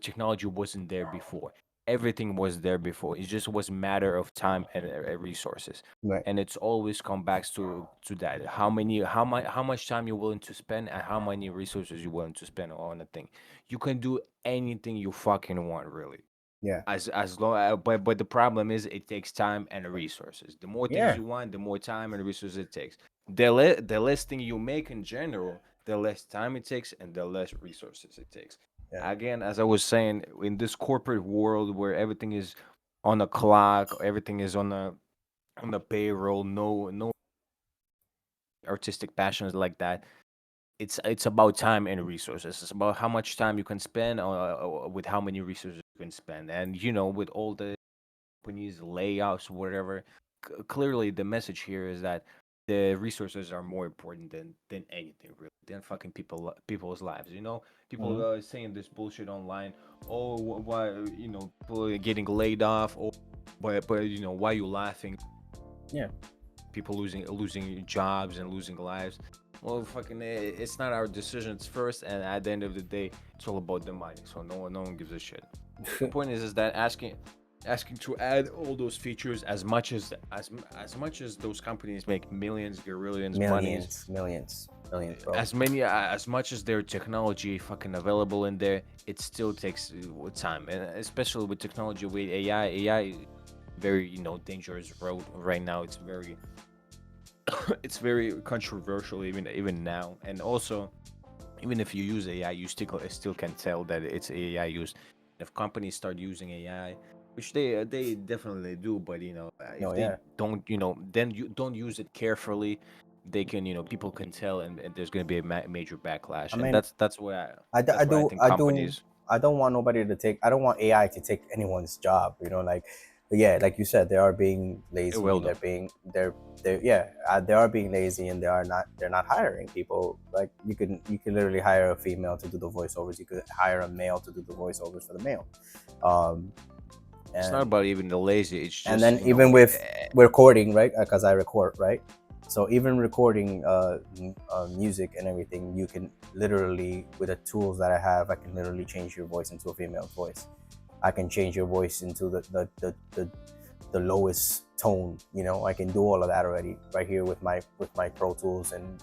[SPEAKER 2] technology wasn't there before. Everything was there before. It just was a matter of time and resources.
[SPEAKER 1] Right.
[SPEAKER 2] And it's always come back to that. How much time you're willing to spend and how many resources you're willing to spend on a thing. You can do anything you fucking want, really,
[SPEAKER 1] Yeah.
[SPEAKER 2] as long but the problem is it takes time and resources. The more things
[SPEAKER 1] Yeah.
[SPEAKER 2] you want, the more time and resources it takes. The less thing you make in general, the less time it takes and the less resources it takes.
[SPEAKER 1] Yeah.
[SPEAKER 2] Again, as I was saying, in this corporate world where everything is on a clock, everything is on a payroll, no artistic passions like that. It's about time and resources. It's about how much time you can spend with how many resources you can spend. And with all the companies, layoffs, whatever. Clearly, the message here is that the resources are more important than anything, really, than fucking people's lives. People
[SPEAKER 1] Hmm.
[SPEAKER 2] saying this bullshit online. Oh, why people are getting laid off? Or but why you laughing?
[SPEAKER 1] Yeah.
[SPEAKER 2] People losing jobs and losing lives. Well, fucking, it's not our decisions first, and at the end of the day, it's all about the money. So no one gives a shit. The point is that asking to add all those features as much as those companies make millions, guerrillions, monies,
[SPEAKER 1] Millions, bro.
[SPEAKER 2] as much as their technology fucking available in there, it still takes time, and especially with technology with AI, very dangerous road right now. It's very controversial even now, and also even if you use AI, you still can tell that it's AI used. If companies start using AI, which they definitely do, but
[SPEAKER 1] No,
[SPEAKER 2] if they
[SPEAKER 1] yeah.
[SPEAKER 2] don't, then you don't use it carefully, they can, people can tell, and there's going to be a major backlash,
[SPEAKER 1] I
[SPEAKER 2] and
[SPEAKER 1] mean,
[SPEAKER 2] that's why I think companies.
[SPEAKER 1] I don't want nobody to take. I don't want AI to take anyone's job. Like, but yeah, like you said, they are being
[SPEAKER 2] It
[SPEAKER 1] lazy
[SPEAKER 2] will
[SPEAKER 1] and
[SPEAKER 2] though.
[SPEAKER 1] they're yeah, they are being lazy and they're not hiring people. Like you can literally hire a female to do the voiceovers. You could hire a male to do the voiceovers for the male. Um,
[SPEAKER 2] It's not
[SPEAKER 1] and
[SPEAKER 2] about even the lazy. It's
[SPEAKER 1] and
[SPEAKER 2] just
[SPEAKER 1] then even with recording, right? Because I record, right? So even recording music and everything, you can literally, with the tools that I have, I can literally change your voice into a female voice. I can change your voice into the lowest tone. I can do all of that already right here with my Pro Tools, and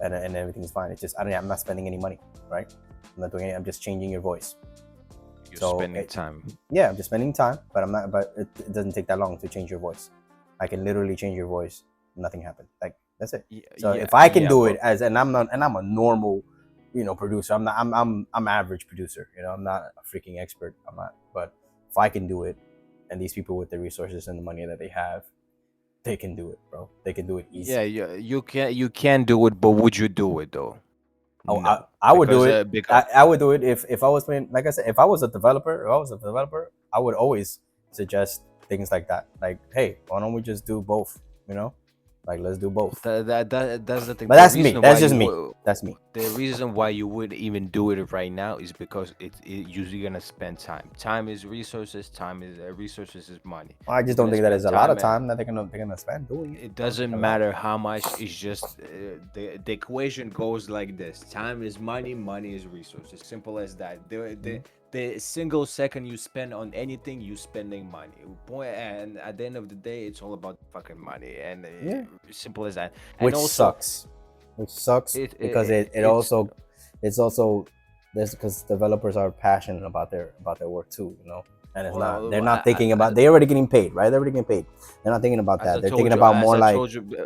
[SPEAKER 1] everything's fine. It's just I'm not spending any money, right? I'm not doing it. I'm just changing your voice.
[SPEAKER 2] you're
[SPEAKER 1] So
[SPEAKER 2] spending time.
[SPEAKER 1] yeah, I'm just spending time, but I'm not. But it doesn't take that long to change your voice. I can literally change your voice. Nothing happened. Like that's it. So
[SPEAKER 2] Yeah,
[SPEAKER 1] if I can
[SPEAKER 2] yeah,
[SPEAKER 1] do it
[SPEAKER 2] but
[SPEAKER 1] and I'm a normal, producer. I'm not. I'm average producer. I'm not a freaking expert. I'm not. But if I can do it, and these people with the resources and the money that they have, they can do it, bro. They can do it
[SPEAKER 2] yeah,
[SPEAKER 1] easy.
[SPEAKER 2] you can do it, but would you do it though?
[SPEAKER 1] Oh,
[SPEAKER 2] No,
[SPEAKER 1] I would do it.
[SPEAKER 2] because
[SPEAKER 1] I would do it if I was playing. Like I said, if I was a developer, I would always suggest things like that. Like, hey, why don't we just do both? Like let's do both.
[SPEAKER 2] that's the thing.
[SPEAKER 1] But that's me. That's just me. That's me.
[SPEAKER 2] The reason why you would even do it right now is because it usually gonna spend time. Time is resources. Time is resources is money.
[SPEAKER 1] I
[SPEAKER 2] You're
[SPEAKER 1] just don't
[SPEAKER 2] gonna
[SPEAKER 1] think that
[SPEAKER 2] spend
[SPEAKER 1] is a lot of
[SPEAKER 2] time.
[SPEAKER 1] time that they're gonna spend doing it.
[SPEAKER 2] It
[SPEAKER 1] I don't think
[SPEAKER 2] doesn't
[SPEAKER 1] a lot.
[SPEAKER 2] matter how much. It's just the equation goes like this: time is money, money is resources. Simple as that.
[SPEAKER 1] Mhm.
[SPEAKER 2] The single second you spend on anything, you spending money. And at the end of the day, it's all about fucking money, and
[SPEAKER 1] Yeah.
[SPEAKER 2] simple as that. And
[SPEAKER 1] Which
[SPEAKER 2] also,
[SPEAKER 1] sucks. Which sucks because it
[SPEAKER 2] it's
[SPEAKER 1] also it's also there's because developers are passionate about their work too. and it's not. They're
[SPEAKER 2] Well,
[SPEAKER 1] not thinking about. They're already getting paid, right? They're already getting paid. They're not thinking about
[SPEAKER 2] as I
[SPEAKER 1] that. They're
[SPEAKER 2] told
[SPEAKER 1] thinking
[SPEAKER 2] you,
[SPEAKER 1] about more like, you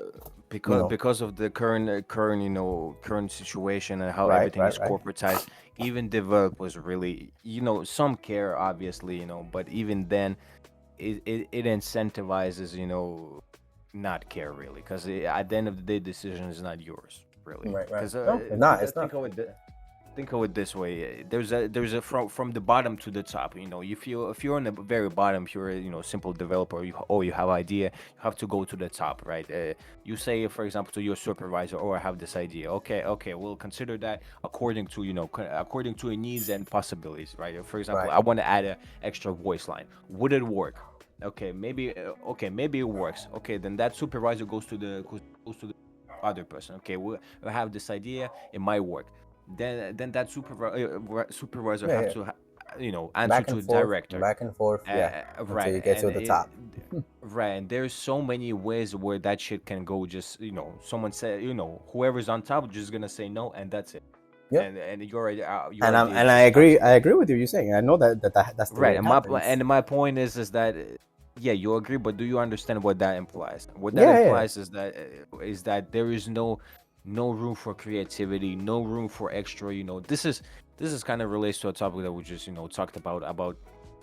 [SPEAKER 1] know,
[SPEAKER 2] because of the current current situation and how
[SPEAKER 1] right,
[SPEAKER 2] everything
[SPEAKER 1] right,
[SPEAKER 2] is
[SPEAKER 1] right,
[SPEAKER 2] corporatized. Even developers really, some care obviously, but even then, it incentivizes, not care really, because at the end of the day, decision is not yours really.
[SPEAKER 1] right, right.
[SPEAKER 2] Because
[SPEAKER 1] No, it's not. It's not.
[SPEAKER 2] think of it this way: there's a from the bottom to the top. You feel if you're on the very bottom, if you're a simple developer, you have idea, you have to go to the top, right? You say, for example, to your supervisor, "Oh, I have this idea." Okay, we'll consider that according to according to your needs and possibilities, right? For example,
[SPEAKER 1] Right.
[SPEAKER 2] I want to add an extra voice line. Would it work? Maybe it works. Okay, then that supervisor goes to the other person. Okay, we have this idea. It might work. Then that supervisor
[SPEAKER 1] Yeah,
[SPEAKER 2] have
[SPEAKER 1] yeah.
[SPEAKER 2] to answer to a director.
[SPEAKER 1] Back and forth. Yeah, until
[SPEAKER 2] Right,
[SPEAKER 1] you get to
[SPEAKER 2] and
[SPEAKER 1] the top.
[SPEAKER 2] right, and there's so many ways where that shit can go. Just someone said, whoever's on top just gonna say no, and that's it.
[SPEAKER 1] Yep.
[SPEAKER 2] And your
[SPEAKER 1] And
[SPEAKER 2] idea is
[SPEAKER 1] I
[SPEAKER 2] just
[SPEAKER 1] agree. I
[SPEAKER 2] obsolete.
[SPEAKER 1] agree with you. You're saying. I know that's the way
[SPEAKER 2] Right,
[SPEAKER 1] it happens.
[SPEAKER 2] and my point is that yeah, you agree, but do you understand what that implies? What that
[SPEAKER 1] Yeah, yeah.
[SPEAKER 2] implies is that there is no room for creativity, no room for extra. This is kind of relates to a topic that we just talked about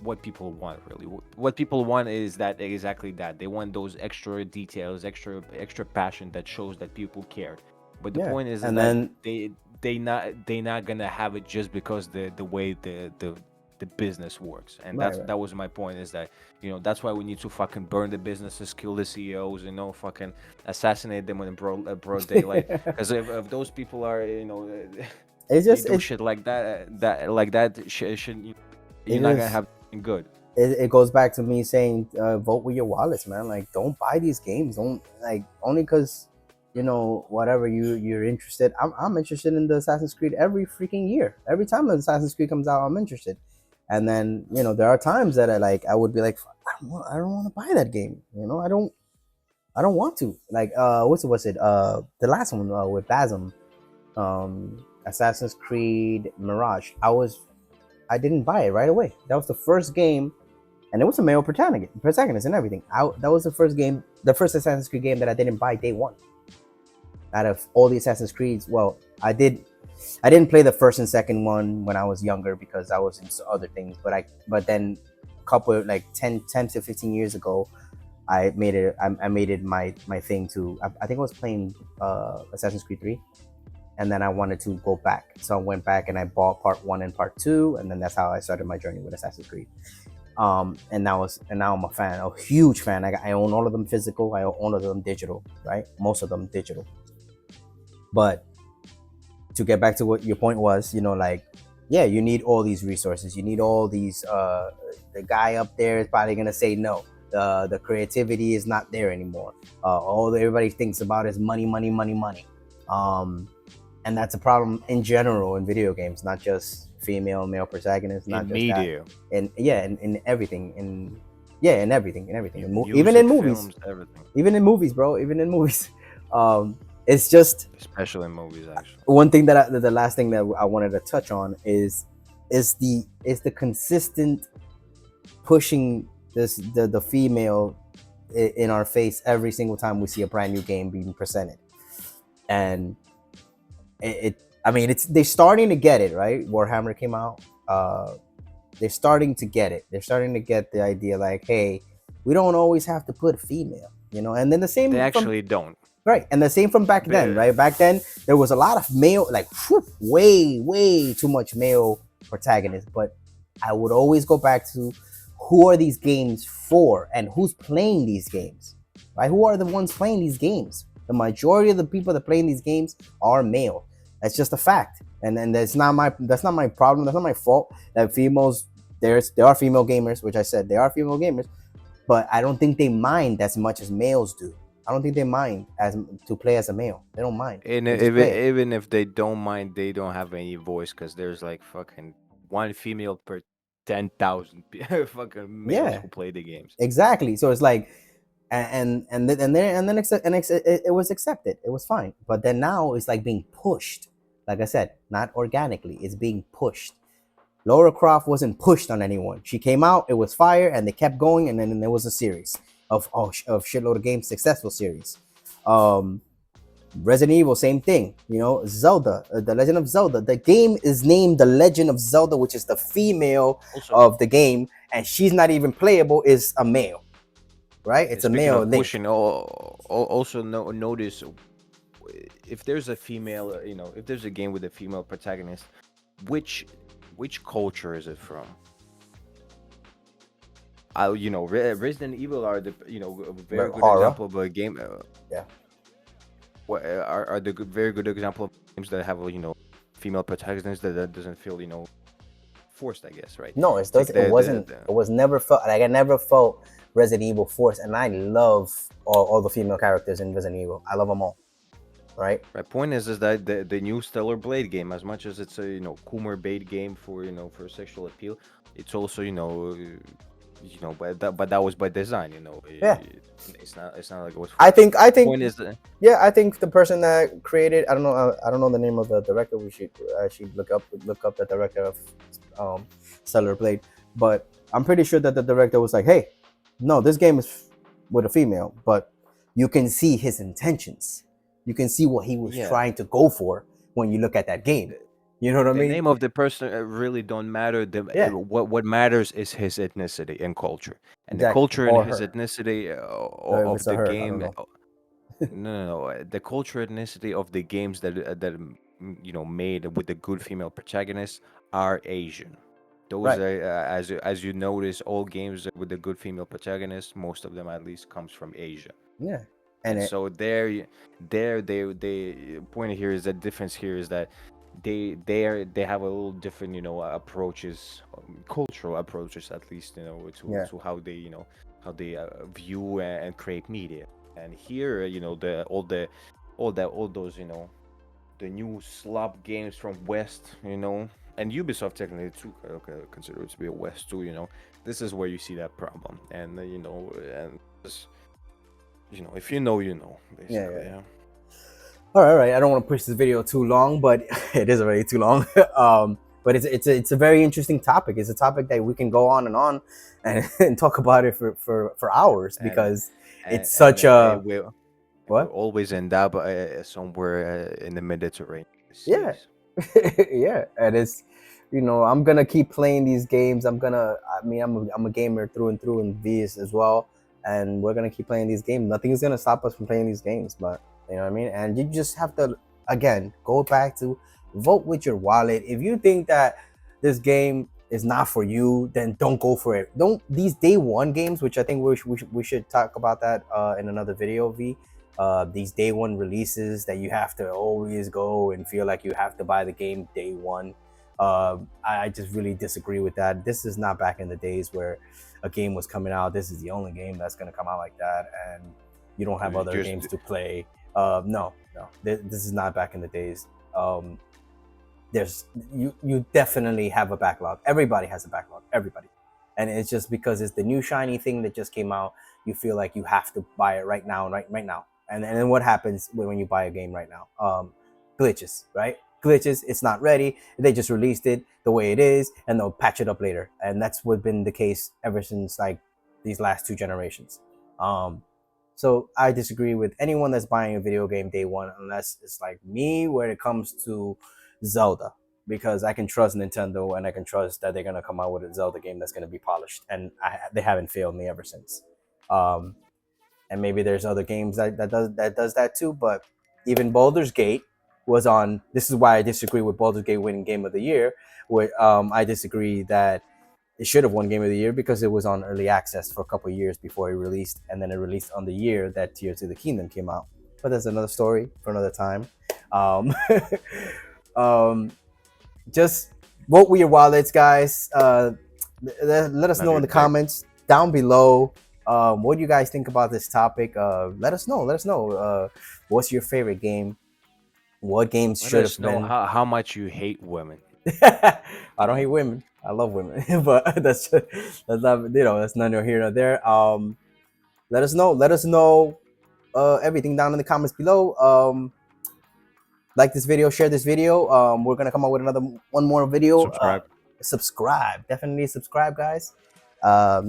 [SPEAKER 2] what people want really. What people want is that exactly that they want those extra details, extra passion that shows that people care. But the
[SPEAKER 1] Yeah.
[SPEAKER 2] point is
[SPEAKER 1] And
[SPEAKER 2] that
[SPEAKER 1] then
[SPEAKER 2] they not gonna have it just because the way the business works. And
[SPEAKER 1] right, right.
[SPEAKER 2] that was my point, is that that's why we need to fucking burn the businesses, kill the CEOs, fucking assassinate them in broad daylight. Because if those people are
[SPEAKER 1] It's
[SPEAKER 2] you
[SPEAKER 1] just
[SPEAKER 2] do shit like that should
[SPEAKER 1] it
[SPEAKER 2] you're not gonna
[SPEAKER 1] is
[SPEAKER 2] have anything good.
[SPEAKER 1] it goes back to me saying vote with your wallets, man. Like, don't buy these games. Don't, like, only because whatever you're interested. I'm interested in the Assassin's Creed every freaking year. Every time the Assassin's Creed comes out, I'm interested. And then there are times that I would be like, I don't want to buy that game. I don't want to. Like, what's it? The last one with Basm, Assassin's Creed Mirage. I didn't buy it right away. That was the first game, and it was a male protagonist and everything. That was the first Assassin's Creed game that I didn't buy day one. Out of all the Assassin's Creeds, well, I didn't play the first and second one when I was younger because I was into other things. But then a couple, like 10 to 15 years ago, I made it my thing to. I think I was playing Assassin's Creed 3, and then I wanted to go back, so I went back and I bought part 1 and part 2, and then that's how I started my journey with Assassin's Creed. And now I'm a fan, a huge fan. I own all of them physical. I own all of them digital, right? Most of them digital. But to get back to what your point was, like, yeah, you need all these resources. You need all these. The guy up there is probably gonna say no. The creativity is not there anymore. All everybody thinks about is money, money, money, money. And that's a problem in general in video games, not just female, male protagonists, not
[SPEAKER 2] In
[SPEAKER 1] just that.
[SPEAKER 2] media,
[SPEAKER 1] And yeah, in everything, in everything, even in
[SPEAKER 2] music,
[SPEAKER 1] movies,
[SPEAKER 2] films, everything,
[SPEAKER 1] even in movies, bro, even in movies. It's just
[SPEAKER 2] especially in movies, actually.
[SPEAKER 1] one thing that the last thing that I wanted to touch on is the consistent pushing the female in our face every single time we see a brand new game being presented. And I mean, they're starting to get it, right? Warhammer came out. They're starting to get it. They're starting to get the idea, like, hey, we don't always have to put female, and then the same
[SPEAKER 2] They
[SPEAKER 1] from
[SPEAKER 2] actually don't.
[SPEAKER 1] right, and the same from back then,
[SPEAKER 2] But
[SPEAKER 1] right? Back then there was a lot of male, like, way too much male protagonists. But I would always go back to, who are these games for, and who's playing these games, right? Who are the ones playing these games? The majority of the people that play in these games are male. That's just a fact, and that's not my problem. That's not my fault that females. There are female gamers, which I said there are female gamers, but I don't think they mind as much as males do. I don't think they mind as to play as a male. They don't mind.
[SPEAKER 2] and
[SPEAKER 1] They just play it.
[SPEAKER 2] even if they don't mind, they don't have any voice, because there's like fucking one female per 10,000 fucking males
[SPEAKER 1] Yeah,
[SPEAKER 2] who play the games.
[SPEAKER 1] exactly. So it's like, it was accepted. It was fine. But then now it's like being pushed. Like I said, not organically. It's being pushed. Laura Croft wasn't pushed on anyone. She came out, it was fire, and they kept going, and then there was a series of shitload of games, successful series. Resident Evil, same thing. You know, Zelda, The Legend of Zelda. The game is named The Legend of Zelda, which is the female
[SPEAKER 2] Also,
[SPEAKER 1] of the game, and she's not even playable. Is a male, right? It's a
[SPEAKER 2] speaking
[SPEAKER 1] male.
[SPEAKER 2] of
[SPEAKER 1] Link.
[SPEAKER 2] pushing, also notice if there's a female, if there's a game with a female protagonist, which culture is it from? Resident Evil are the a very good
[SPEAKER 1] Horror.
[SPEAKER 2] example of a game.
[SPEAKER 1] Yeah.
[SPEAKER 2] What are the very good example of games that have female protagonists that doesn't feel forced, I guess, right?
[SPEAKER 1] No, it doesn't. It wasn't. It was never felt like I never felt Resident Evil forced, and I love all the female characters in Resident Evil. I love them all. Right.
[SPEAKER 2] My point is that the new Stellar Blade game, as much as it's a Kumar bait game for for sexual appeal, it's also but that was by design.
[SPEAKER 1] Yeah.
[SPEAKER 2] It's not like it was.
[SPEAKER 1] I think.
[SPEAKER 2] Point is that,
[SPEAKER 1] yeah, I think the person that created, I don't know the name of the director. We should actually look up the director of Stellar Blade, but I'm pretty sure that the director was like, hey, no, this game is with a female, but you can see his intentions. You can see what he was trying to go for when you look at that game. You know what I mean?
[SPEAKER 2] The name of the person really don't matter. What matters is his ethnicity and culture, and the culture and his ethnicity of the game. No. The culture ethnicity of the games that made with the good female protagonists are Asian. Those are as you notice, all games with the good female protagonist, most of them at least comes from Asia.
[SPEAKER 1] Yeah.
[SPEAKER 2] And so they point here is that difference here is that they have a little different approaches, cultural approaches at least to how they how they view and create media. And here all those the new slop games from West, and Ubisoft technically too consider it to be a West too. This is where you see that problem, and and this, if you know, basically. Yeah.
[SPEAKER 1] All right. I don't want to push this video too long, but it is already too long. But it's a very interesting topic. It's a topic that we can go on and talk about it for hours because it's such a
[SPEAKER 2] what always end up somewhere in the Mediterranean.
[SPEAKER 1] Yeah, yeah, and it's I'm gonna keep playing these games. I'm a gamer through and through, and V's as well. And we're gonna keep playing these games. Nothing is gonna stop us from playing these games, but you know what I mean. And you just have to again go back to vote with your wallet. If you think that this game is not for you, then don't go for it. Don't these day one games, which I think we should talk about that in another video. These day one releases that you have to always go and feel like you have to buy the game day one. I just really disagree with that. This is not back in the days where a game was coming out. This is the only game that's going to come out like that, and you don't have other games to play. No, this is not back in the days. You definitely have a backlog. Everybody has a backlog. Everybody, and it's just because it's the new shiny thing that just came out. You feel like you have to buy it right now, right now. And then what happens when you buy a game right now? Glitches, right? Glitches. It's not ready. They just released it the way it is, and they'll patch it up later. And that's what's been the case ever since like these last two generations. So I disagree with anyone that's buying a video game day one, unless it's like me when it comes to Zelda, because I can trust Nintendo and I can trust that they're gonna come out with a Zelda game that's gonna be polished, and they haven't failed me ever since. And maybe there's other games that does that too, but even Baldur's Gate was on. This is why I disagree with Baldur's Gate winning Game of the Year. I disagree that it should have won Game of the Year because it was on early access for a couple of years before it released, and then it released on the year that Tears of the Kingdom came out. But that's another story for another time. Just vote with your wallets, guys. Let us know in the comments down below. What do you guys think about this topic? Let us know. What's your favorite game? What games should have been?
[SPEAKER 2] How much you hate women.
[SPEAKER 1] I don't hate women. I love women, but that's not that's neither here nor there. Let us know everything down in the comments below. Like this video, share this video. We're gonna come out with one more video.
[SPEAKER 2] Subscribe.
[SPEAKER 1] subscribe. Definitely subscribe, guys.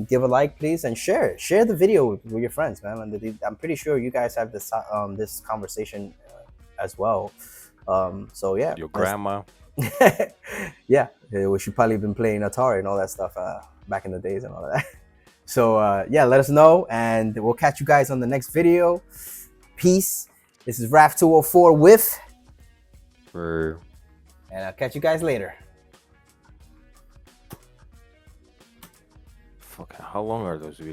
[SPEAKER 1] Give a like, please, and share the video with your friends, man. And I'm pretty sure you guys have this conversation as well. So yeah,
[SPEAKER 2] Your grandma.
[SPEAKER 1] yeah, we should probably been playing Atari and all that stuff back in the days and all of that. So yeah, let us know, and we'll catch you guys on the next video. Peace. This is Raf204 with,
[SPEAKER 2] For
[SPEAKER 1] and I'll catch you guys later.
[SPEAKER 2] fucking, how long are those videos?